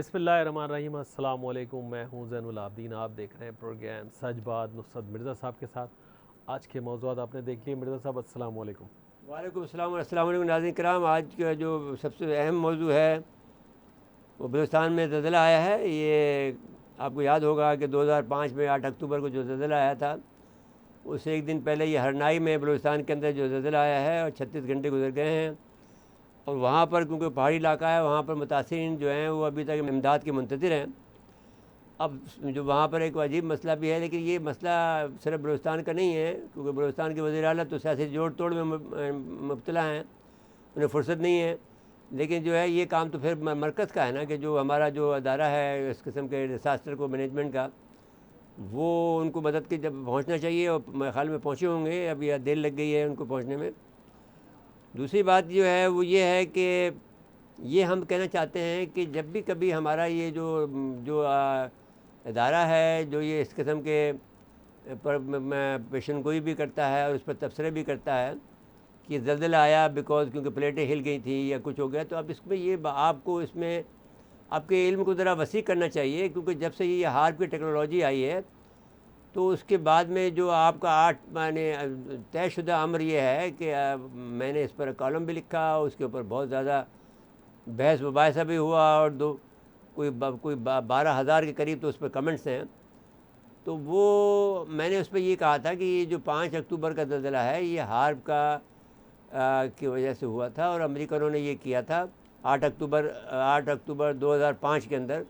बिस्मिल्लाहिर्रहमानिर्रहीम। अस्सलाम वालेकुम। मैं हूं ज़ैनुल आबदीन। आप देख रहे हैं प्रोग्राम सच बात नुसरत मिर्ज़ा साहब के साथ। आज के मौज़ूआत आपने देख लिए। मिर्ज़ा साहब अस्सलाम वालेकुम। वालेकुम अस्सलाम अस्सलाम वालेकुम नाज़रीन किराम। आज का जो सबसे अहम मौजू है वो बलूचिस्तान में ज़लज़ला आया है। ये आपको याद होगा कि 2005 में 8 अक्टूबर को जो ज़लज़ला आया था, उससे एक दिन पहले ये हरनाई में बलूचिस्तान के अंदर जो ज़लज़ला आया है और 36 घंटे गुजर गए हैं। और वहाँ पर क्योंकि पहाड़ी इलाका है, वहाँ पर मुतासिरीन जो हैं वो अभी तक इमदाद के मुंतज़िर हैं। अब जो वहाँ पर एक अजीब मसला भी है, लेकिन ये मसला सिर्फ बलूचिस्तान का नहीं है, क्योंकि बलूचिस्तान के वज़ीर आला तो सियासी जोड़ तोड़ में मुब्तला हैं, उन्हें फ़ुर्सत नहीं है। लेकिन जो है ये काम तो फिर मरकज़ का है ना, कि जो हमारा जो अदारा है इस किस्म के डिसास्टर को मैनेजमेंट का, वो उनको मदद की जब पहुँचना चाहिए, और मेरे ख्याल में पहुँचे होंगे। अब यह देर लग गई है उनको पहुँचने में। दूसरी बात जो है वो ये है कि ये हम कहना चाहते हैं कि जब भी कभी हमारा ये जो जो अदारा है, जो ये इस किस्म के पर पेशन गोई भी करता है और उस पर तबसरे भी करता है कि ज़लज़ला आया बिकॉज क्योंकि प्लेटें हिल गई थी या कुछ हो गया, तो अब इसमें ये आपको इसमें आपके इल्म को ज़रा वसी करना चाहिए। क्योंकि जब से ये हार्प की टेक्नोलॉजी आई है, तो उसके बाद में जो आपका माने तयशुदा अमर ये है कि मैंने इस पर कॉलम भी लिखा, उसके ऊपर बहुत ज़्यादा बहस मुबाहिसा भी हुआ, और कोई 12,000 के करीब तो उस पर कमेंट्स हैं। तो वो मैंने उस पर ये कहा था कि ये जो 5 अक्टूबर का ज़लज़ला है, ये हार्प की वजह से हुआ था, और अमेरिकनों ने ये किया था 8 अक्टूबर 2005 के अंदर,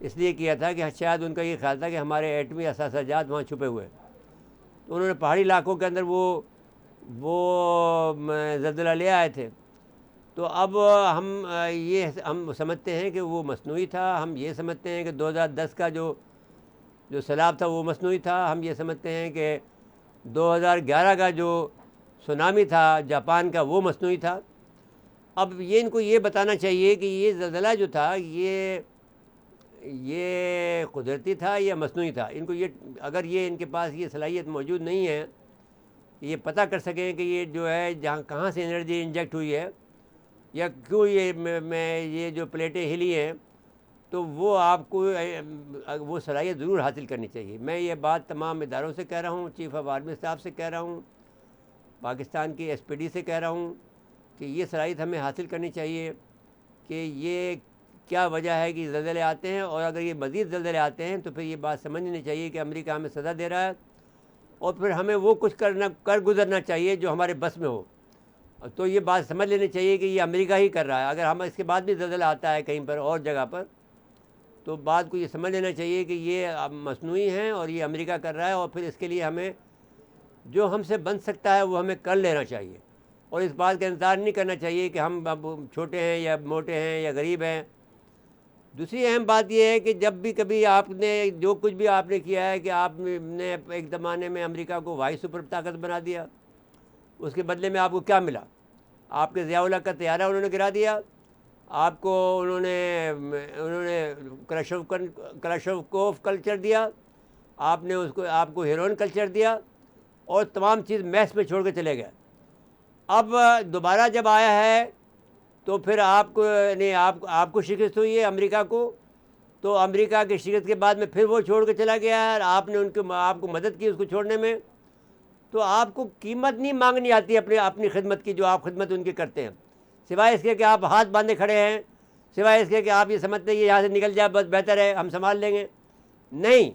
इसलिए किया था कि शायद उनका ये ख्याल था कि हमारे एटमी असासाजात वहाँ छुपे हुए। तो उन्होंने पहाड़ी इलाकों के अंदर वो ज़लज़ला ले आए थे। तो अब हम समझते हैं कि वो मसनूई था। हम ये समझते हैं कि 2010 का जो सैलाब था वो मसनूई था। हम ये समझते हैं कि 2011 का जो सुनामी था जापान का, वो मसनूई था। अब ये इनको ये बताना चाहिए कि ये ज़लज़ला जो था ये कुदरती था या मसनूई था। इनको ये, अगर ये इनके पास ये सलाहियत मौजूद नहीं है, ये पता कर सकें कि ये जो है जहाँ कहाँ से एनर्जी इंजेक्ट हुई है या क्यों ये जो प्लेटें हिली हैं, तो वो आपको वो सलाहियत ज़रूर हासिल करनी चाहिए। मैं ये बात तमाम इदारों से कह रहा हूँ, चीफ़ ऑफ आर्मी स्टाफ से कह रहा हूँ, पाकिस्तान की SPD से कह रहा हूँ कि ये सलाहियत हमें हासिल करनी चाहिए कि ये क्या वजह है कि ज़लज़ले आते हैं, और अगर ये मज़ीद ज़लज़ले आते हैं तो फिर ये बात समझनी चाहिए कि अमेरिका हमें सज़ा दे रहा है, और फिर हमें वो कुछ कर गुजरना चाहिए जो हमारे बस में हो। तो ये बात समझ लेनी चाहिए कि ये अमेरिका ही कर रहा है। अगर हम इसके बाद भी ज़लज़ला आता है कहीं पर और जगह पर, तो बात को ये समझ लेना चाहिए कि ये मसनूई हैं और ये अमेरिका कर रहा है, और फिर इसके लिए हमें जो हमसे बन सकता है वो हमें कर लेना चाहिए, और इस बात का इंतज़ार नहीं करना चाहिए कि हम अब छोटे हैं या मोटे हैं या गरीब हैं। दूसरी अहम बात यह है कि जब भी कभी आपने जो कुछ भी आपने किया है कि आपने एक ज़माने में अमेरिका को वाई सुपर ताकत बना दिया, उसके बदले में आपको क्या मिला? आपके ज़ियाउल हक का तैयारा उन्होंने गिरा दिया, आपको उन्होंने क्लशकोफ कल्चर दिया, आपको हेरोइन कल्चर दिया, और तमाम चीज़ मैस में छोड़ के चले गए। अब दोबारा जब आया है तो फिर आपको शिकस्त हुई है अमेरिका को, तो अमेरिका की शिकस्त के बाद में फिर वो छोड़ के चला गया है, आपने आपको मदद की उसको छोड़ने में। तो आपको कीमत नहीं मांगनी आती अपनी खिदमत की, जो आप खिदमत उनकी करते हैं, सिवाय इसके कि आप हाथ बांधे खड़े हैं, सिवाय इसके कि आप ये समझते हैं ये यहाँ से निकल जाए बस बेहतर है, हम संभाल लेंगे। नहीं,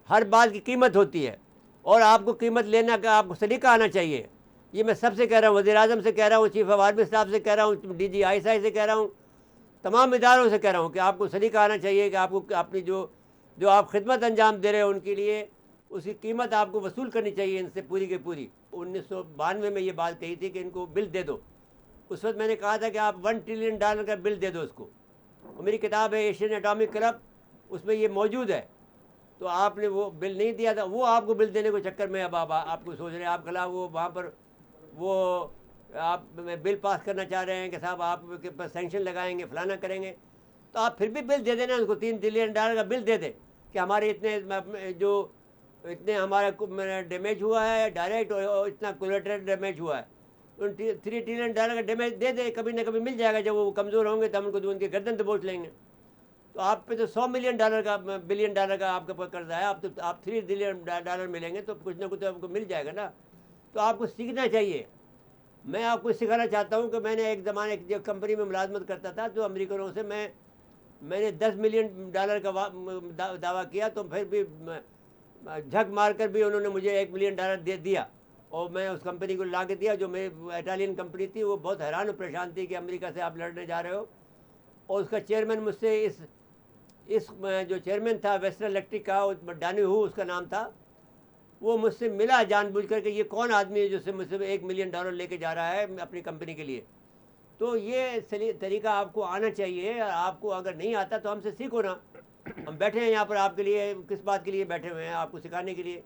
हर बात की कीमत होती है, और आपको कीमत लेना का आपको सलीका आना चाहिए। ये मैं सबसे कह रहा हूँ, वज़ीर आज़म से कह रहा हूँ, चीफ़ ऑफ आर्मी स्टाफ से कह रहा हूँ, DG ISI से कह रहा हूँ, तमाम इदारों से कह रहा हूँ कि आपको सलीका आना चाहिए कि आपको अपनी जो आप खिदमत अंजाम दे रहे हो उनके लिए, उसकी कीमत आपको वसूल करनी चाहिए इनसे पूरी की पूरी। 1992 में ये बात कही थी कि इनको बिल दे दो। उस वक्त मैंने कहा था कि आप $1 ट्रिलियन का बिल दे दो उसको, और मेरी किताब है एशियन एटॉमिक क्लब, उसमें ये मौजूद है। तो आपने वो बिल नहीं दिया था, वो आपको बिल देने के चक्कर में अब आपको सोच रहे हैं आप खिलाफ वो वहाँ पर वो आप बिल पास करना चाह रहे हैं कि साहब आपके पर सेंक्शन लगाएंगे, फलाना करेंगे। तो आप फिर भी बिल दे देना उनको, $3 ट्रिलियन का बिल दे दें कि हमारे इतने हमारा डैमेज हुआ है डायरेक्ट, और इतना कोलेटरल डैमेज हुआ है। उन $3 ट्रिलियन का डैमेज दे दे, कभी ना कभी मिल जाएगा। जब वो कमज़ोर होंगे तो हम उनको उनके गर्दन दबोच लेंगे। तो आप पे तो $100 मिलियन का बिलियन डॉलर का आपके पास कर्जा है, आप $3 बिलियन मिलेंगे तो कुछ ना कुछ तो आपको मिल जाएगा ना। तो आपको सीखना चाहिए। मैं आपको सिखाना चाहता हूँ कि मैंने एक ज़माने एक जब कंपनी में मुलाजमत करता था तो अमेरिकनों से मैंने $10 मिलियन का दावा किया, तो फिर भी झक मार कर भी उन्होंने मुझे $1 मिलियन दे दिया, और मैं उस कंपनी को ला के दिया जो मेरी इटालियन कंपनी थी। वो बहुत हैरान और परेशान थी कि अमेरिका से आप लड़ने जा रहे हो। और उसका चेयरमैन मुझसे इस जो चेयरमैन था वेस्टर्न इलेक्ट्रिक का, डानी हु उसका नाम था, वो मुझसे मिला जानबूझ कर के ये कौन आदमी है जो मुझसे $1 मिलियन लेके जा रहा है अपनी कंपनी के लिए। तो ये तरीका आपको आना चाहिए। आपको अगर नहीं आता तो हमसे सीखो ना। हम बैठे हैं यहाँ पर आपके लिए, किस बात के लिए बैठे हुए हैं? आपको सिखाने के लिए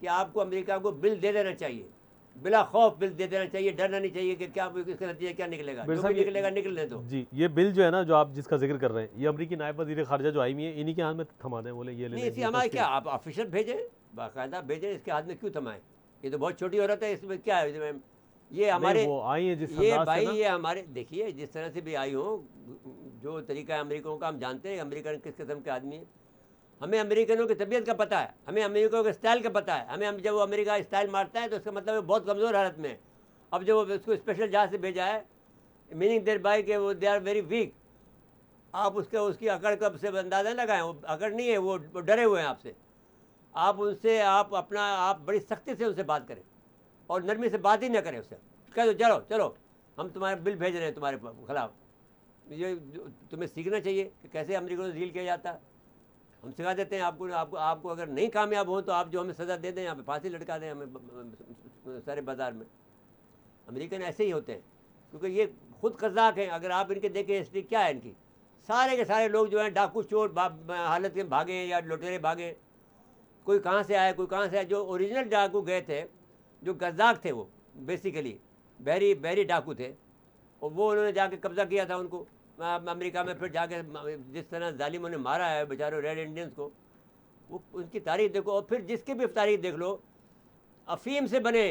कि आपको अमेरिका को बिल दे देना चाहिए, बिला खौफ बिल दे देना चाहिए। डरना नहीं चाहिए कि क्या इसका नतीजा क्या निकलेगा, जो भी निकलेगा निकलने दो। जी, ये बिल जो है ना, जो आप जिसका जिक्र कर रहे हैं, ये अमेरिकी नायब वज़ीर ख़ारजा जो आई हुई है, इन्हीं के हाथ में थमा दें, बोले ये ले नहीं, लें, इसी ये हमारे तस्वीर। क्या आप ऑफिसर भेजें, बाकायदा भेजें, इसके हाथ में क्यों थमाएं? ये तो बहुत छोटी औरत है, इसमें क्या है? ये नहीं, हमारे वो आई है जिस ये अंदाज से भाई ना, ये हमारे देखिए जिस तरह से भी आई हो, जो तरीका है अमेरिकनों का, हम जानते हैं अमेरिकन किस किस्म के आदमी हैं। हमें अमेरिकनों की तबीयत का पता है, हमें अमेरिकनों के स्टाइल का पता है। हम जब वो अमेरिका स्टाइल मारता है तो उसका मतलब है बहुत कमज़ोर हालत में है। अब जब वो उसको स्पेशल जहाज से भेजा है, मीनिंग देर बाई के वो दे आर वेरी वीक। आप उसकी अकड़ कब से अंदाज़ा लगाएं, वो अकड़ नहीं है, वो डरे हुए हैं आपसे। आप उनसे आप बड़ी सख्ती से उनसे बात करें और नरमी से बात ही ना करें उससे। कह दो चलो चलो हम तुम्हारे बिल भेज रहे हैं तुम्हारे खिलाफ। ये तुम्हें सीखना चाहिए कि कैसे अमेरिकनों से डील किया जाता है। हम सिखा देते हैं आपको अगर नहीं कामयाब हो तो आप जो हमें सज़ा दे दें, यहाँ पे फांसी लटका दें हमें सारे बाज़ार में। अमेरिकन ऐसे ही होते हैं क्योंकि ये खुद कज़ाक हैं। अगर आप इनके देखें हिस्ट्री क्या है इनकी, सारे के सारे लोग जो हैं डाकू चोर हालत में भागे या लुटेरे भागे। कोई कहाँ से आया, कोई कहाँ से आया। जो ओरिजिनल डाकू गए थे, जो कज़ाक थे, वो बेसिकली बहरी डाकू थे, और वो उन्होंने जाके कब्ज़ा किया था उनको अमेरिका में। फिर जाके जिस तरह जालिमों ने मारा है बेचारों रेड इंडियंस को, वो उनकी तारीख देखो। और फिर जिसकी भी तारीख देख लो, अफीम से बने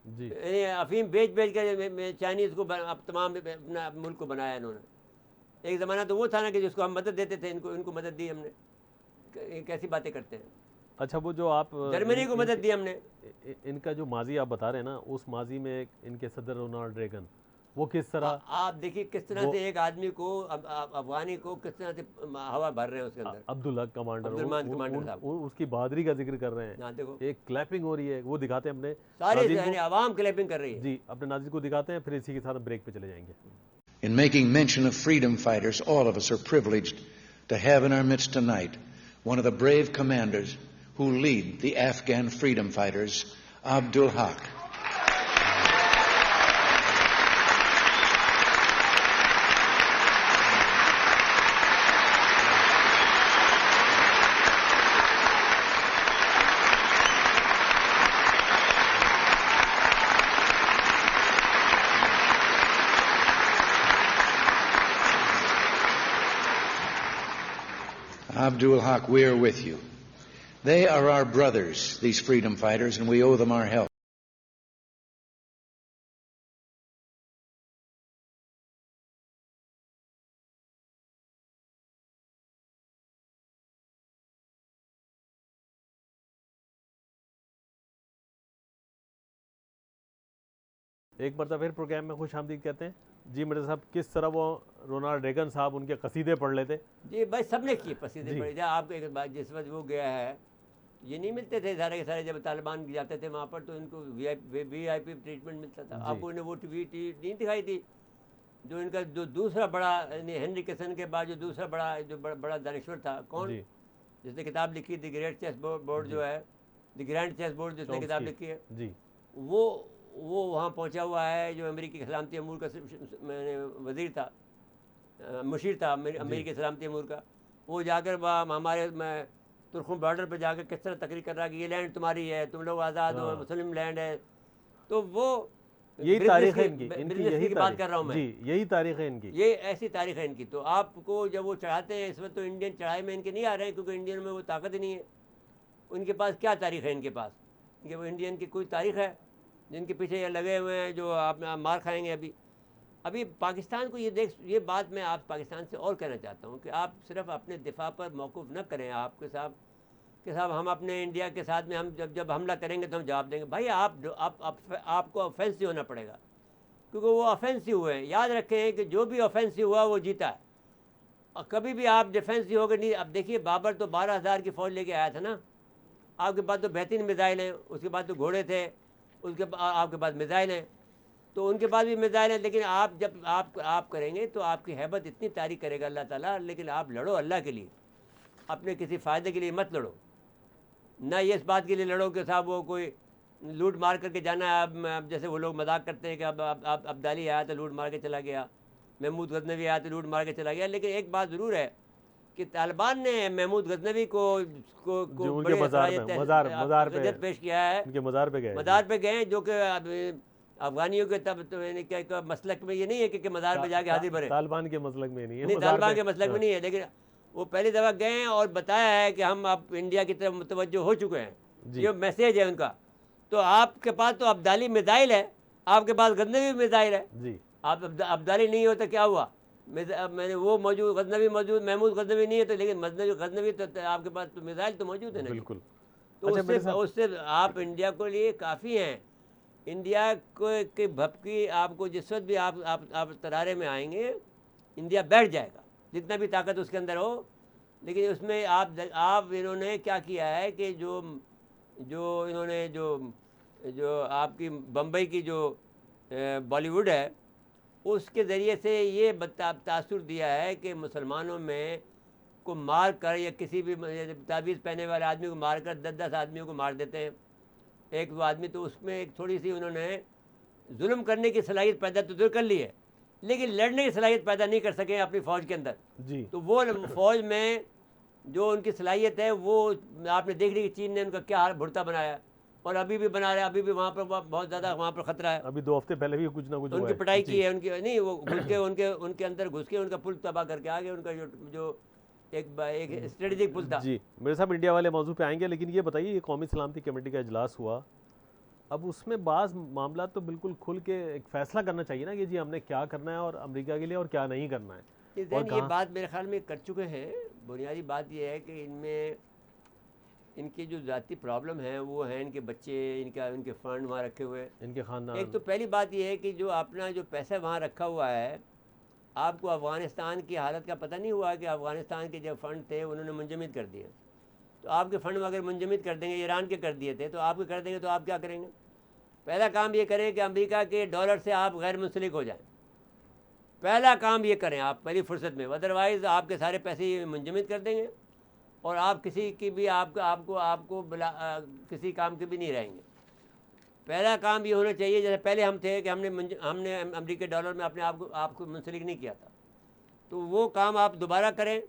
जी, अफीम बेच कर चाइनीज़ को अब तमाम अपना मुल्क को बनाया इन्होंने। एक ज़माना तो वो था ना कि जिसको हम मदद देते थे, इनको मदद दी हमने। कैसी बातें करते हैं। अच्छा, वो जो आप जर्मनी को मदद दी हमने। इनका जो माजी आप बता रहे हैं ना, उस माजी में इनके सदर रोनाल्ड रेगन, वो किस तरह आप देखिए किस तरह से एक आदमी को अफगानी को किस तरह से हवा भर रहे हैं उसके अंदर। अब्दुल हक कमांडर, कमांडर साहब उसकी बहादुरी का जिक्र कर रहे हैं। यहाँ देखो एक क्लैपिंग हो रही है, वो दिखाते हैं अपने सारे नाज़रीन को। आवाम क्लैपिंग कर रही है। जी, अपने नाज़रीन को दिखाते हैं, फिर इसी के साथ हम ब्रेक पे चले जाएंगे। In making mention of freedom fighters, all of us are privileged to have in our midst tonight one of the brave commanders who lead the Afghan freedom fighters, Abdul Haq. Abdul Haq, we are with you. They are our brothers, these freedom fighters, and we owe them our help. एक मरतबा फिर programme में खुश आमदीद कहते हैं। जी मिर्ज़ा साहब, किस तरह वो रोनाल्ड रेगन साहब उनके कसीदे पढ़ लेते? जी भाई, सबने किए कसीदे पढ़े। जब आप एक बार जिस वक्त वो गया है, ये नहीं मिलते थे सारे के सारे। जब तालिबान जाते थे वहाँ पर तो इनको VIP ट्रीटमेंट मिलता था। आपको ने वो टीवी नहीं दिखाई थी जो इनका जो दूसरा बड़ा हेनरी किसन के बाद जो दूसरा बड़ा दानिश्वर था, कौन? जिसने किताब लिखी द ग्रेट चेस बोर्ड जो है, द ग्रैंड चेस बोर्ड जिसने किताब लिखी है जी, वो वहाँ पहुँचा हुआ है। जो अमेरिकी सलामती अमूर का वज़ीर था, मुशीर था अमेरिकी सलामती अमूर का, वो जाकर हमारे तुर्खम बॉर्डर पर जाकर किस तरह तकरीर कर रहा है कि ये लैंड तुम्हारी है, तुम लोग आज़ाद हो, मुस्लिम लैंड है। तो वो यही तारीख है इनकी, यही बात कर रहा हूँ मैं। जी, यही तारीख है इनकी, ये ऐसी तारीख है इनकी। तो आपको जब वो चढ़ाते हैं, इस वक्त तो इंडियन चढ़ाई में इनके नहीं आ रहे हैं क्योंकि इंडियन में वो ताकत ही नहीं है। उनके पास क्या तारीख है? इनके पास वो इंडियन की कोई तारीख है जिनके पीछे ये लगे हुए हैं जो आप मार खाएंगे अभी? अभी पाकिस्तान को ये बात मैं आप पाकिस्तान से और कहना चाहता हूँ कि आप सिर्फ अपने दिफा पर मौकूफ़ न करें आपके साथ कि साहब हम अपने इंडिया के साथ में हम जब हमला करेंगे तो हम जवाब देंगे। भाई आपको ऑफेंसिव होना पड़ेगा, क्योंकि वो ऑफेंसिव हुए हैं। याद रखें कि जो भी ऑफेंसिव हुआ वो जीता है, और कभी भी आप डिफेंसिव हो गए नहीं। अब देखिए बाबर तो 12,000 की फ़ौज लेके आया था ना, आपके पास तो बेहतरीन मिज़ाइल हैं, उसके बाद तो घोड़े थे, उसके आपके पास मिज़ाइल हैं, तो उनके पास भी मिज़ाइल हैं। लेकिन आप जब आप करेंगे तो आपकी हैबत इतनी तारीफ़ करेगा अल्लाह ताला। लेकिन आप लड़ो अल्लाह के लिए, अपने किसी फ़ायदे के लिए मत लड़ो। ना ये इस बात के लिए लड़ो कि साहब वो कोई लूट मार करके जाना है। अब जैसे वो लोग मजाक करते हैं कि अब अब्दाली आया तो लूट मार के चला गया, महमूद गजनवी आया तो लूट मार के चला गया। लेकिन एक बात ज़रूर है कि तालिबान ने महमूद गजनवी को उनके मज़ार पे पेश किया है, उनके मज़ार पे गए, जो कि अफगानियों के तब तो क्या मसलक में ये नहीं है कि मज़ार पे जाके हाजिर भरे, तालिबान के मसलक में नहीं है, नहीं तालिबान के मसलक में नहीं है। लेकिन वो पहली दफ़ा गए और बताया है कि हम अब इंडिया की तरफ मुतवज्जो हो चुके हैं, ये मैसेज है उनका। तो आपके पास तो अब्दाली मिसाइल है, आपके पास गजनवी मिसाइल है जी। आप अब्दाली नहीं हो तो क्या हुआ, मैंने वो मौजूद गजनवी मौजूद, महमूद गजनवी नहीं है तो, लेकिन गजनवी तो आपके पास तो मिसाइल तो मौजूद है ना, बिल्कुल। तो उससे आप इंडिया को लिए काफ़ी हैं। इंडिया को की भपकी आपको जिस वक्त भी आप तरारे में आएंगे, इंडिया बैठ जाएगा, जितना भी ताकत उसके अंदर हो। लेकिन उसमें आप इन्होंने क्या किया है कि जो इन्होंने जो आपकी बम्बई की जो बॉलीवुड है, उसके ज़रिए से ये तासुर दिया है कि मुसलमानों में को मार कर या किसी भी ताबीज़ पहने वाले आदमी को मार कर 10-10 आदमियों को मार देते हैं एक दो आदमी। तो उसमें एक थोड़ी सी उन्होंने जुल्म करने की सलाहियत पैदा तो दूर कर ली है, लेकिन लड़ने की सलाहियत पैदा नहीं कर सके अपनी फ़ौज के अंदर जी। तो वो फ़ौज में जो उनकी सलाहियत है वो आपने देख ली कि चीन ने उनका क्या हाल भुड़ता बनाया, और अभी भी बना रहा है। अभी भी वहाँ पर बहुत ज़्यादा वहाँ पर ख़तरा है। अभी 2 हफ्ते पहले भी कुछ ना कुछ उनकी पिटाई की है, उनकी नहीं, वो घुस के उनके अंदर घुस के उनका पुल तबाह करके आ गए, उनका जो एक स्ट्रेटेजिक पुल था जी। मेरे साहब इंडिया वाले मौजू पे आएंगे, लेकिन ये बताइए, ये कौमी सलामती कमेटी का इजलास हुआ, अब उसमें बाज़ मामला तो बिल्कुल खुल के एक फ़ैसला करना चाहिए ना कि जी हमने क्या करना है और अमेरिका के लिए और क्या नहीं करना है। ये बात मेरे ख्याल में कर चुके हैं। बुनियादी बात यह है कि इनमें इनकी जो ज़ाती प्रॉब्लम है वो है इनके बच्चे, इनके फ़ंड वहाँ रखे हुए, इनके ख़ानदान। एक तो पहली बात यह है कि जो अपना जो पैसा वहाँ रखा हुआ है, आपको अफ़गानिस्तान की हालत का पता नहीं हुआ कि अफ़गानिस्तान के जो फ़ंड थे उन्होंने मुंजमद कर दिए। तो आपके फ़ंड अगर मुंजमद कर देंगे, ईरान के कर दिए थे, तो आपके कर देंगे तो आप क्या करेंगे? पहला काम ये करें कि अमेरिका के डॉलर से आप गैर मुंसलिक हो जाएं। पहला काम ये करें आप पहली फुर्सत में, अदरवाइज़ आपके सारे पैसे मुंजमद कर देंगे और आप किसी की भी आपको किसी काम के भी नहीं रहेंगे। पहला काम ये होना चाहिए, जैसे पहले हम थे कि हमने अमेरिकी डॉलर में अपने आपको मुंसलिक नहीं किया था, तो वो काम आप दोबारा करें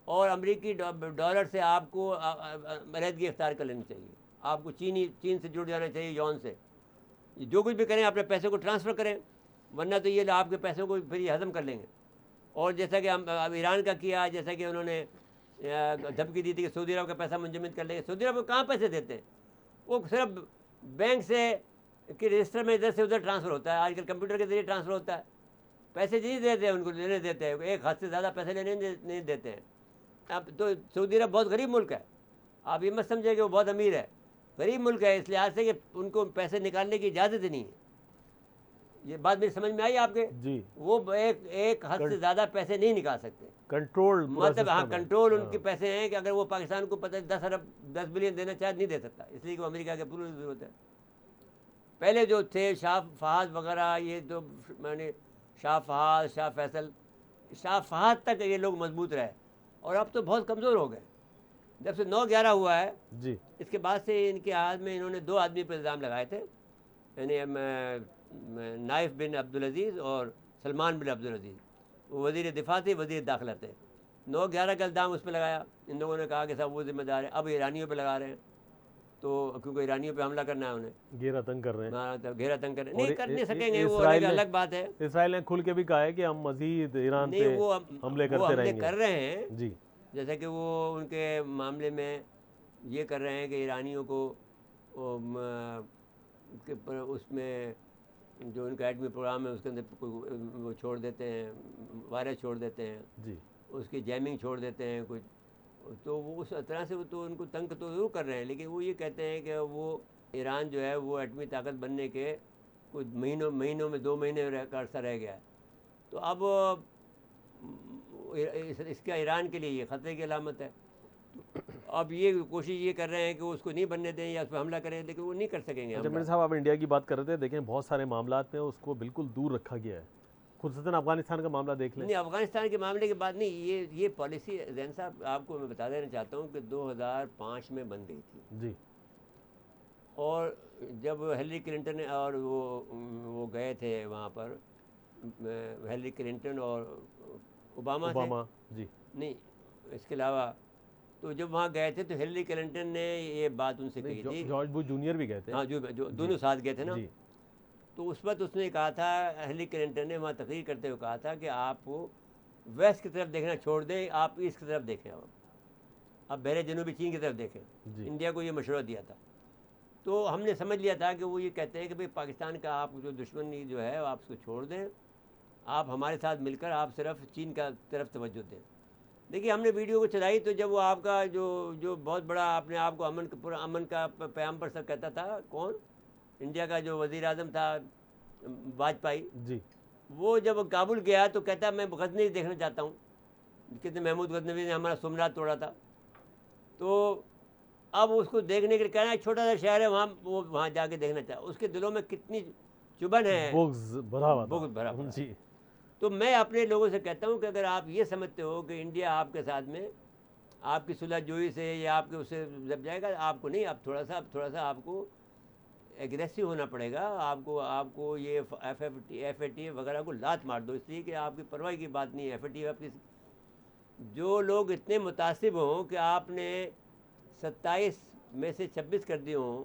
और अमेरिकी डॉलर से आपको अलहदगी इख्तियार कर लेनी चाहिए। आपको चीन से जुड़ जाना चाहिए, यौन से। जो कुछ भी करें अपने पैसे को ट्रांसफ़र करें, वरना तो ये आपके पैसों को फिर ये हज़म कर लेंगे। और जैसा कि हम ईरान का किया, जैसा कि उन्होंने धमकी दी थी कि सऊदी अरब का पैसा मुंजमद कर लेंगे। सऊदी अरब को कहाँ पैसे देते हैं, वो सिर्फ बैंक से कि रजिस्टर में इधर से उधर ट्रांसफ़र होता है, आजकल कंप्यूटर के ज़रिए ट्रांसफ़र होता है। पैसे नहीं देते हैं उनको, लेने देते हैं, एक हद से ज़्यादा पैसे लेने नहीं देते हैं। अब तो सऊदी अरब बहुत गरीब मुल्क है, आप ये मत समझे कि वो बहुत अमीर है, गरीब मुल्क है, इस लिहाज से कि उनको पैसे निकालने की इजाज़त ही नहीं है। ये बात मेरी समझ में आई आपके जी? वो एक हद से ज़्यादा पैसे नहीं निकाल सकते, कंट्रोल मतलब हाँ कंट्रोल उनके पैसे हैं कि अगर वो पाकिस्तान को पता 10 बिलियन देना चाहे नहीं दे सकता, इसलिए कि वो अमेरिका के पूरी ज़रूरत है। पहले जो थे शाह फहद वगैरह, ये तो मैंने शाह फहद, शाह फहद तक ये लोग मजबूत रहे, और अब तो बहुत कमज़ोर हो गए जब से 9/11 हुआ है जी। इसके बाद से इनके हाथ में इन्होंने 2 आदमी पर इल्ज़ाम लगाए थे, यानी नाइफ बिन अब्दुल अजीज़ और सलमान बिन अब्दुल अजीज़, वो वज़ीर दिफा थे, वज़ीर दाखिला थे। 9/11 का इल्ज़ाम उस पर लगाया, इन लोगों ने कहा कि साहब वो ज़िम्मेदार है। अब ईरानियों पे लगा रहे हैं, तो क्योंकि ईरानियों पे हमला करना है उन्हें, घेरा तंग कर रहे हैं। हाँ, तो घेरा तंग कर रहे हैं, नहीं कर नहीं सकेंगे, वो अलग बात है। इसराइल ने खुल के भी कहा है कि हम मज़ीद ईरान पे हमले करते रहेंगे, कर रहे हैं जी। जैसे कि वो उनके मामले में ये कर रहे हैं कि ईरानियों को उसमें जो उनका एटमी प्रोग्राम है उसके अंदर वो छोड़ देते हैं, वायरस छोड़ देते हैं, जी उसकी जैमिंग छोड़ देते हैं कुछ। तो वो उस तरह से वो तो उनको तंग तो ज़रूर कर रहे हैं, लेकिन वो ये कहते हैं कि वो ईरान जो है वो एटमी ताकत बनने के कुछ महीनों में 2 महीने का अर्सा रह गया है। तो अब इसका ईरान के लिए ये ख़तरे की अलामत है। अब ये कोशिश ये कर रहे हैं कि उसको नहीं बनने दें या उस पर हमला करें, लेकिन वो नहीं कर सकेंगे अच्छा हमला। मेरे साहब, आप इंडिया की बात कर रहे थे, देखें बहुत सारे मामलात में उसको बिल्कुल दूर रखा गया है। खुसूसन अफगानिस्तान का मामला देख लें। नहीं, अफ़गानिस्तान के मामले की बात नहीं, ये पॉलिसी जैन साहब आपको मैं बता देना चाहता हूँ कि 2005 में बन गई थी। जी और जब हिलरी क्लिंटन और वो गए थे वहाँ पर, हिलरी क्लिंटन और ओबामा थे, ओबामा जी नहीं इसके अलावा, तो जब वहाँ गए थे तो हिलरी क्लिंटन ने ये बात उनसे कही थी। जॉर्ज बुश जूनियर भी गए थे। हाँ, जो दोनों साथ गए थे ना। जी तो उस वक्त उसने कहा था, हिलरी क्लिंटन ने वहाँ तकरीर करते हुए कहा था कि आप वेस्ट की तरफ देखना छोड़ दें, आप ईस्ट की तरफ देखें, अब बहरे जनूबी चीन की तरफ देखें। इंडिया को ये मशवरा दिया था। तो हमने समझ लिया था कि वो ये कहते हैं कि भाई पाकिस्तान का आप जो दुश्मनी जो है आप उसको छोड़ दें, आप हमारे साथ मिलकर आप सिर्फ चीन का तरफ तवज्जो दें। देखिए, हमने वीडियो को चलाई तो जब वो आपका जो बहुत बड़ा अपने आप को पूरा अमन का पैगंबर सर कहता था, कौन, इंडिया का जो वज़ीर आज़म था वाजपेयी जी वो जब काबुल गया तो कहता मैं गजनी देखना चाहता हूँ, कितने महमूद गजनवी ने हमारा सोमनाथ तोड़ा था। तो अब उसको देखने के लिए कहना, एक छोटा सा शहर है वहाँ, वो वहाँ जाके देखना चाहे, उसके दिलों में कितनी चुभन है, बुग़्ज़ भरा हुआ था। बुग़्ज़ भरा पड़ा। जी तो मैं अपने लोगों से कहता हूँ कि अगर आप ये समझते हो कि इंडिया आपके साथ में आपकी सुलहजोई से या आपके उससे जब जाएगा, आपको नहीं, आप थोड़ा सा आपको एग्रेसिव होना पड़ेगा। आपको ये FATF वगैरह को लात मार दो, इसलिए कि आपकी परवाह की बात नहीं है। FATF आपकी, जो लोग इतने मुतासिब हों कि आपने 27 में से 26 कर दिए हों,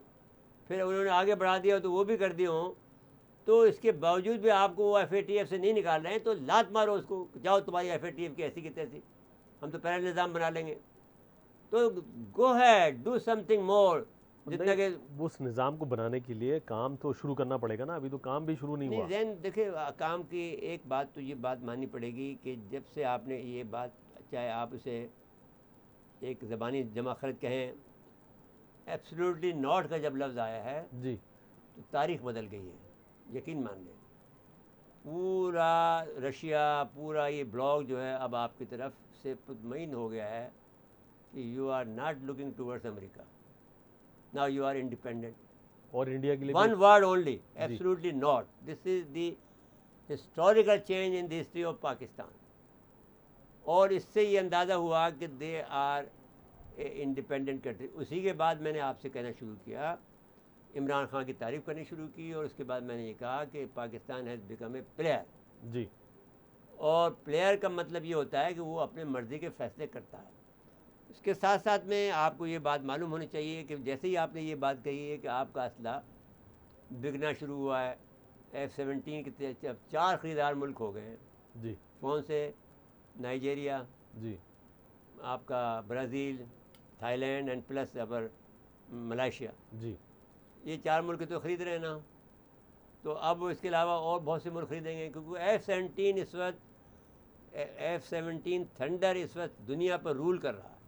फिर उन्होंने आगे बढ़ा दिया तो वो भी कर दिए हों, तो इसके बावजूद भी आपको वो FATF से नहीं निकाल रहे हैं, तो लात मारो उसको, जाओ तुम्हारी FATF की ऐसी की तैसी, हम तो पहला निज़ाम बना लेंगे। तो गो है, डू समथिंग मोर। जितना कि उस निज़ाम को बनाने के लिए काम तो शुरू करना पड़ेगा ना, अभी तो काम भी शुरू नहीं हुआ। जैन देखिए, काम की एक बात तो ये बात माननी पड़ेगी कि जब से आपने ये बात, चाहे आप उसे एक ज़बानी जमा खर्च कहें, एब्सोल्युटली नॉट का जब लफ्ज़ आया है जी तो तारीख़ बदल गई है, यकीन मान लें। पूरा रशिया, पूरा ये ब्लॉक जो है अब आपकी तरफ से मुतमईन हो गया है कि you are not looking towards America, now you are independent. और इंडिया के लिए One word only, absolutely not. This is the historical change in the history of Pakistan. और इससे ये अंदाज़ा हुआ कि दे आर इंडिपेंडेंट कंट्री। उसी के बाद मैंने आपसे कहना शुरू किया, इमरान खान की तारीफ़ करनी शुरू की, और उसके बाद मैंने ये कहा कि Pakistan has become a player. जी और प्लेयर का मतलब ये होता है कि वो अपने मर्ज़ी के फ़ैसले करता है। इसके साथ साथ में आपको ये बात मालूम होनी चाहिए कि जैसे ही आपने ये बात कही है कि आपका असला बिकना शुरू हुआ है, F-17 के 4 ख़रीदार मुल्क हो गए हैं। जी कौन से? नाइजीरिया, जी आपका ब्राज़ील, थाईलैंड एंड प्लस अबर मलेशिया, जी ये 4 मुल्क तो ख़रीद रहे हैं ना। तो अब इसके अलावा और बहुत से मुल्क ख़रीदेंगे, क्योंकि F-17 थंडर इस वक्त दुनिया पर रूल कर रहा है।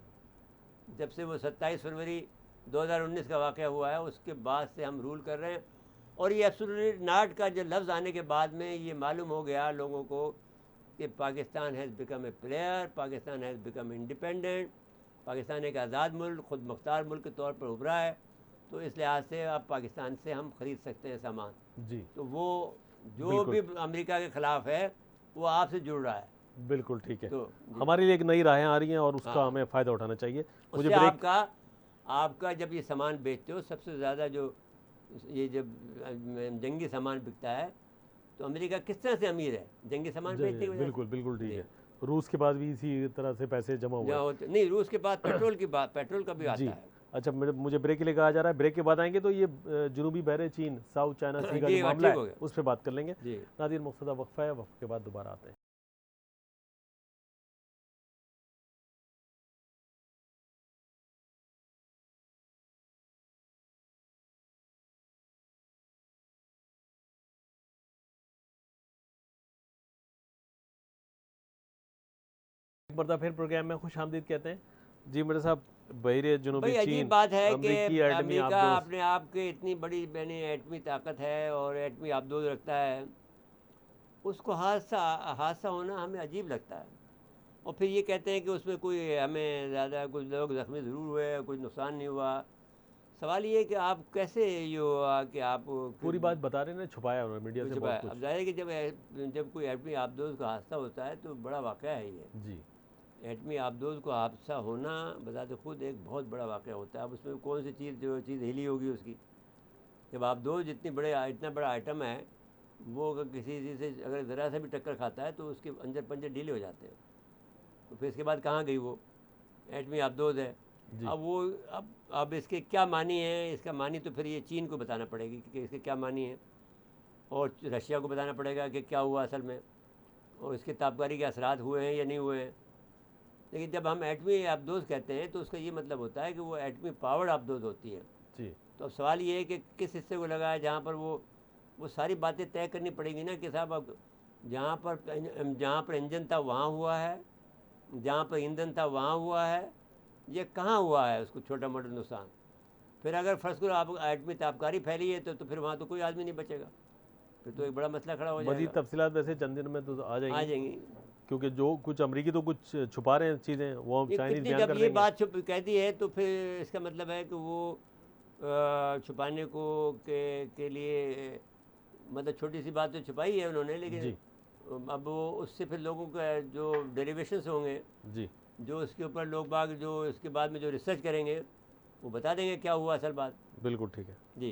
जब से वो 27 फरवरी 2019 का वाक़या हुआ है, उसके बाद से हम रूल कर रहे हैं। और ये एब्सोल्युटली नॉट का जो लफ्ज़ आने के बाद में ये मालूम हो गया लोगों को कि Pakistan has become a player, Pakistan has become independent, Pakistan एक आज़ाद मुल्क, ख़ुद मुख्तार मुल्क के तौर पर उभरा है। तो इस लिहाज से अब पाकिस्तान से हम ख़रीद सकते हैं सामान। जी तो वो जो भी अमेरिका के ख़िलाफ़ है वो आपसे जुड़ रहा है। बिल्कुल ठीक है। तो हमारे लिए एक नई राहें आ रही हैं और उसका हाँ, हमें फ़ायदा उठाना चाहिए। मुझे उससे ब्रेक आपका जब ये सामान बेचते हो, सबसे ज़्यादा जो ये जब जंगी सामान बिकता है तो अमेरिका किस तरह से अमीर है जंगी सामान बेचने की वजह से। बिल्कुल बिल्कुल ठीक जी। है। रूस के पास भी इसी तरह से पैसे जमा हुए जहाँ हैं। होते नहीं, रूस के बाद पेट्रोल का भी आता जी है। अच्छा, मुझे ब्रेक के लिए कहा जा रहा है। ब्रेक के बाद आएंगे तो ये जनूबी बहरे चीन, साउथ चाइना सी का जी, जो मामला ठीक हो है गया। उस पर बात कर लेंगे। जी। नाज़रीन, मुफ्तदा वक्फा है, वक्फ के बाद दोबारा आते हैं। एक मरतबा फिर प्रोग्राम में खुश आमदीद कहते हैं जी मेरे साहब। बहरे जुनूबी भाई चीन अजीब बात है कि अमरीकी एटमी अमेरिका आबदोज। अपने आप के इतनी बड़ी मैंने एटमी ताकत है और एटमी आबदोज रखता है, उसको हादसा होना हमें अजीब लगता है। और फिर ये कहते हैं कि उसमें कोई हमें ज़्यादा कुछ लोग ज़ख्मी ज़रूर हुए, कुछ नुकसान नहीं हुआ। सवाल ये है कि आप कैसे ये हुआ कि आप पूरी बात बता रहे हैं ना, छुपाया उन्होंने मीडिया से बहुत अब कुछ। जाहिर है कि जब कोई एटमी आबदोज का हादसा होता है तो बड़ा वाक़या है ये। जी एटमी आबदोज को हादसा होना बजाते खुद एक बहुत बड़ा वाक़या होता है। अब उसमें कौन सी चीज़ हिली होगी उसकी। जब आबदोज इतना बड़ा आइटम है, वो अगर किसी चीज़ से अगर ज़रा सा भी टक्कर खाता है तो उसके अंजर पंजर ढीले हो जाते हैं। तो फिर इसके बाद कहाँ गई वो एटमी आबदोज है। अब वो अब इसके क्या मानी है, इसका मानी तो फिर ये चीन को बताना पड़ेगी कि इसके क्या मानी है, और रशिया को बताना पड़ेगा कि क्या हुआ असल में, और इसके ताबकारी के असरात हुए हैं या नहीं हुए हैं। लेकिन जब हम एटमी आबदोज कहते हैं तो उसका ये मतलब होता है कि वो एटमी पावर्ड आबदोज होती है जी। तो अब सवाल ये है कि किस हिस्से को लगा है जहाँ पर वो सारी बातें तय करनी पड़ेगी ना कि साहब अब जहाँ पर इंजन था वहाँ हुआ है, जहाँ पर ईंधन था वहाँ हुआ है, ये कहाँ हुआ है उसको छोटा मोटा नुकसान। फिर अगर फ़र्ज़ करो आप एटमी ताबकारी फैली है तो फिर वहाँ तो कोई आदमी नहीं बचेगा, फिर तो एक बड़ा मसला खड़ा हो जाएगा। मजीद तफसीलात वैसे चंद दिन में तो आ जाएंगी, क्योंकि जो कुछ अमरीकी तो कुछ छुपा रहे हैं चीज़ें, वो चाइनीज़ बयान कर जब देंगे। ये बात कहती है तो फिर इसका मतलब है कि वो छुपाने को के लिए मतलब छोटी सी बात तो छुपाई है उन्होंने, लेकिन अब वो उससे फिर लोगों का जो डेरिवेशंस होंगे जी, जो उसके ऊपर लोग बाग जो इसके बाद में जो रिसर्च करेंगे वो बता देंगे क्या हुआ असल बात। बिल्कुल ठीक है जी।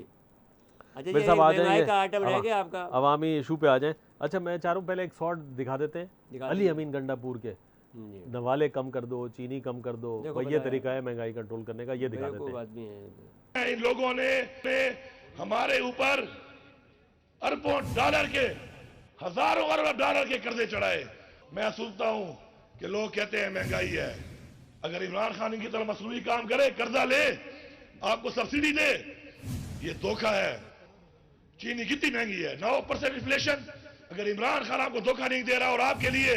अच्छा, मेरे साहब आ जाइए, का आइटम रह गया आपका, अवामी इशू पे आ जाएं। अच्छा मैं चाह रहा हूँ पहले एक शॉट दिखा देते हैं अली अमीन गंडापुर के, नवाले कम कर दो, चीनी कम कर दो, भाई ये तरीका है महंगाई कंट्रोल करने का, ये दिखा देते हैं। इन लोगों ने हमारे ऊपर अरबों डॉलर के, हजारों अरब डॉलर के कर्जे चढ़ाए। मैं सोचता हूं कि लोग कहते हैं महंगाई है, अगर इमरान खान की तरह मसनूई काम करे, कर्जा ले, आपको सब्सिडी दे, ये धोखा है। चीनी कितनी महंगी है, 9% इन्फ्लेशन। अगर इमरान खान आपको धोखा नहीं दे रहा और आपके लिए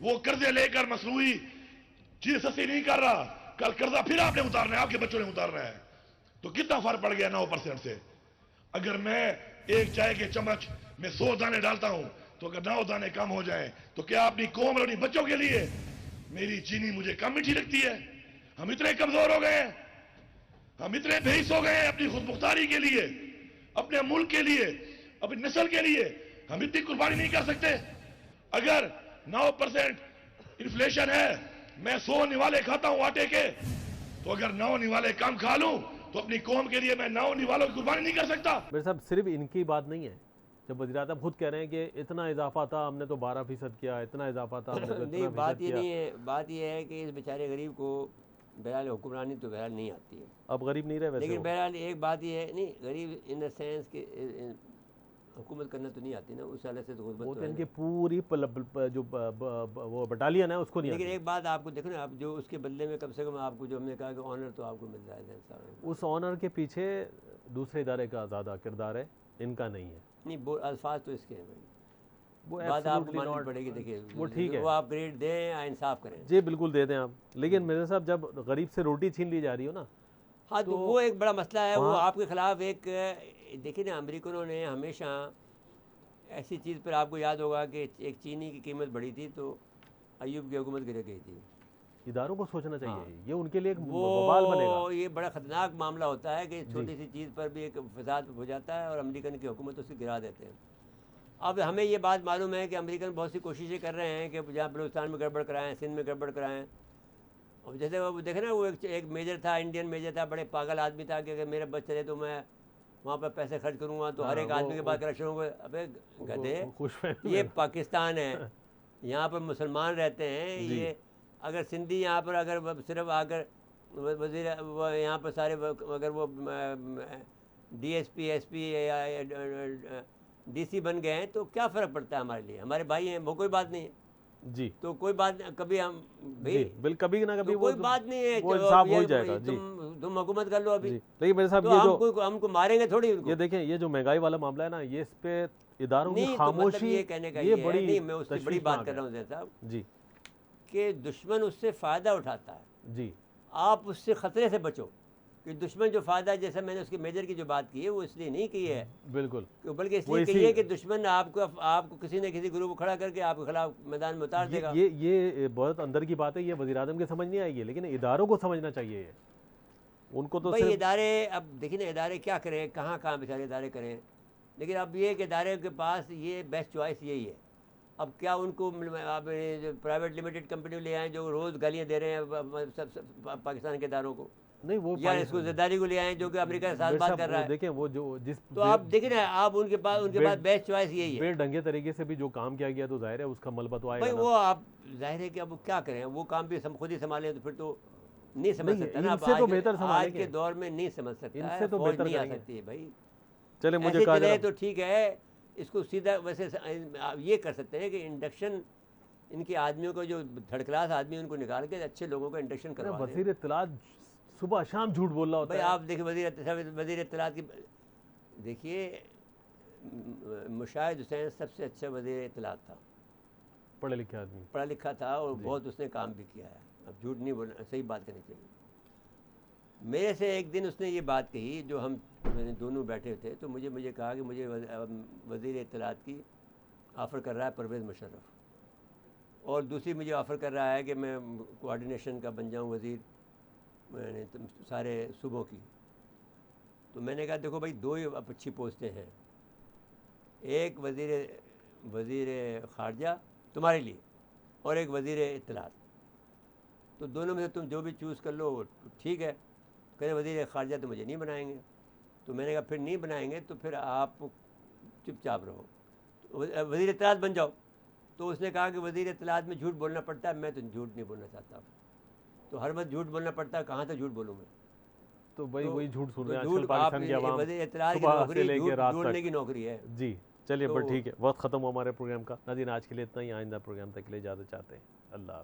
वो कर्जे लेकर मसनूई चीज सस्ती नहीं कर रहा, कल कर्जा फिर आपने उतारना है, आपके बच्चों ने उतारना है, तो कितना फर्क पड़ गया 9% से। अगर मैं एक चाय के चम्मच में 100 दाने डालता हूं तो अगर 9 दाने कम हो जाएं तो क्या अपनी कौम और अपनी बच्चों के लिए मेरी चीनी मुझे कम मीठी लगती है? हम इतने कमजोर हो गए हैं, हम इतने बेहिस हो गए हैं अपनी खुद मुख्तारी के लिए, अपने मुल्क के लिए, अपनी नस्ल के लिए हम इतनी कुर्बानी नहीं कर सकते? अगर 9% इन्फ्लेशन है, मैं 100 निवाले खाता हूं आटे के, तो अगर 9 निवाले कम खा लूं तो अपनी कौम के लिए मैं 9 निवालों की कुर्बानी नहीं कर सकता। मेरे साहब सिर्फ इनकी बात नहीं है, जब वज़ीर-ए-आज़म खुद कह रहे हैं कि इतना इजाफा था हमने तो 12% किया, इतना इजाफा था हमने तो नहीं, इतना बात ये किया। नहीं है, बात ये है कि इस बेचारे गरीब को बहरहाल हुक्मरानी तो बहरहाल नहीं आती है। अब गरीब नहीं रहे वैसे लेकिन वो। बहरहाल एक बात ये है, नहीं गरीब इन द सेंस कि हुकूमत करना तो नहीं आती ना, उस हालत से तो वो हुकूमत तो इनकी पूरी जो वो बटालियन है उसको नहीं लेकिन आती। एक बात आपको देखो ना, आप जो उसके बदले में कम से कम आपको जो हमने कहा कि ऑनर तो आपको मिल रहा है साहब, उस ऑनर के पीछे दूसरे इदारे का ज़्यादा किरदार है, इनका नहीं है। नहीं वो अल्फाज तो इसके हैं भाई, वो बात आपको absolutely माननी not- पड़ेगी। देखिए वो ठीक है, वो आप ग्रेड दें या इंसाफ करें। जी बिल्कुल दे दें आप, लेकिन मेरे साहब जब गरीब से रोटी छीन ली जा रही हो ना, हाँ तो वो एक बड़ा मसला है। वो वहाँ- आपके खिलाफ एक देखिए ना, अमेरिकनों ने हमेशा ऐसी चीज़ पर, आपको याद होगा कि एक चीनी की कीमत बढ़ी थी तो अयूब की हुकूमत गिर गई थी। इदारों को सोचना चाहिए, हाँ। ये उनके लिए एक बवाल बनेगा। वो ये बड़ा ख़तरनाक मामला होता है कि छोटी सी चीज़ पर भी एक फसाद हो जाता है और अमेरिकन की हुकूमत उसे गिरा देते हैं। अब हमें ये बात मालूम है कि अमेरिकन बहुत सी कोशिशें कर रहे हैं कि जहाँ बलूचिस्तान में गड़बड़ कराएं, सिंध में गड़बड़ कराएं। अब जैसे वो देखे ना, वो एक मेजर था, इंडियन मेजर था, बड़े पागल आदमी था कि अगर मेरे बस चले तो मैं वहाँ पर पैसे खर्च करूँगा, तो हर एक आदमी के पास करप्शन होगा। अबे गधे, ये पाकिस्तान है, यहाँ पर मुसलमान रहते हैं। ये अगर सिंधी यहाँ पर अगर सिर्फ आकर वजीर यहाँ पर सारे अगर वो DSP SP या DC बन गए हैं तो क्या फ़र्क पड़ता है हमारे लिए? हमारे भाई हैं, वो कोई बात नहीं है जी, तो कोई बात कभी हम भाई बिल कभी ना कभी तो कोई बात नहीं है, वो इंसाफ हो जाएगा जी। तुम हुकूमत कर लो अभी। लेकिन मेरे साहब तो ये जो हमको मारेंगे थोड़ी उनको। ये देखें, ये जो महंगाई वाला मामला है ना, ये इस पे इदारों की नहीं तो खामोशी, मतलब ये कहने का ये ये बड़ी है, नहीं मैं उसकी बड़ी बात तशवीशनाक कर रहा है। हूँ जैन साहब जी, कि दुश्मन उससे फ़ायदा उठाता है, जी आप उससे ख़तरे से बचो। कि दुश्मन जो फ़ायदा, जैसे मैंने उसके मेजर की जो बात की है वो इसलिए नहीं की है, बिल्कुल बल्कि वो इसलिए इसी कही है कि दुश्मन आपको किसी न किसी ग्रुप को खड़ा करके आपके खिलाफ मैदान में उतार देगा। ये बहुत अंदर की बात है, ये वज़ीर आज़म के समझ नहीं आएगी, लेकिन इदारों को समझना चाहिए ये। उनको तो भाई सिर्फ इदारे, अब देखिए ना इदारे क्या करें, कहाँ कहाँ बेचारे इदारे करें, लेकिन अब ये कि इदारे के पास ये बेस्ट चॉइस यही है। अब क्या उनको आप प्राइवेट लिमिटेड कंपनी ले आए जो रोज़ गालियाँ दे रहे हैं पाकिस्तान के इदारों को, नहीं वो या इसको ज़िद्दारी को ले आए जो कि अमेरिका के साथ बात कर रहा है। देखें वो जो जिस तो आप देखिए ना, आप उनके पास बेस्ट चॉइस यही है। बेढंगे तरीके से भी जो काम किया गया तो जाहिर है उसका मलबा तो आएगा भाई ना। वो आप जाहिर है कि अब क्या करें, वो काम भी खुद ही संभालें तो फिर तो नहीं समझ नहीं, सकता ना। अब इनसे तो बेहतर आज संभालेंगे। के दौर में नहीं समझ सकता इनसे है, तो फौज बेहतर नहीं आ करेंगे। सकती है भाई। चले मुझे ऐसे कहा चले जरा तो ठीक है, इसको सीधा वैसे आप ये कर सकते हैं कि इंडक्शन, इनके आदमियों को जो थर्ड क्लास आदमी उनको निकाल के अच्छे लोगों का इंडक्शन करवा दें। वज़ीर इत्तलात सुबह शाम झूठ बोल रहा होता भाई है। आप देखिए वज़ीर इत्तलात की, देखिए मुशाहिद हुसैन सबसे अच्छा वज़ीर इत्तलात था, पढ़े लिखे आदमी। पढ़ा लिखा था और बहुत उसने काम भी किया है। अब झूठ नहीं बोलना, सही बात करनी चाहिए। मेरे से एक दिन उसने ये बात कही, जो हम मैंने दोनों बैठे थे, तो मुझे कहा कि मुझे वज़ीर इत्तलात की ऑफ़र कर रहा है परवेज़ मुशर्रफ, और दूसरी मुझे ऑफ़र कर रहा है कि मैं कोऑर्डिनेशन का बन जाऊं वज़ीर, मैंने सारे सूबों की। तो मैंने कहा देखो भाई, दो ही अच्छी पोस्टें हैं, एक वज़ीर ख़ारजा तुम्हारे लिए और एक वज़ीर इत्तलात, तो दोनों में से तुम जो भी चूज़ कर लो ठीक है। कहे वज़ीर ख़ारजा तो मुझे नहीं बनाएंगे। तो मैंने कहा फिर नहीं बनाएंगे तो फिर आप चुपचाप रहो, तो वज़ीर इत्तलात बन जाओ। तो उसने कहा कि वज़ीर इत्तलात में झूठ बोलना पड़ता है, मैं तो झूठ नहीं बोलना चाहता। तो हर वक्त झूठ बोलना पड़ता है, कहाँ तक झूठ बोलूँ मैं? तो भाई वही झूठ सुन रहे हैं झूठ आजकल पाकिस्तान की आवाम, वज़ीर इत्तलात की सुबह से नौकरी लेके झूठ रात ढूंढने तक। की नौकरी है। जी चलिए, पर तो ठीक है, वक्त ख़त्म हुआ हमारे प्रोग्राम का। नाज़रीन आज के लिए इतना ही, आइंदा प्रोग्राम तक के लिए इजाज़त चाहते हैं। अल्लाह।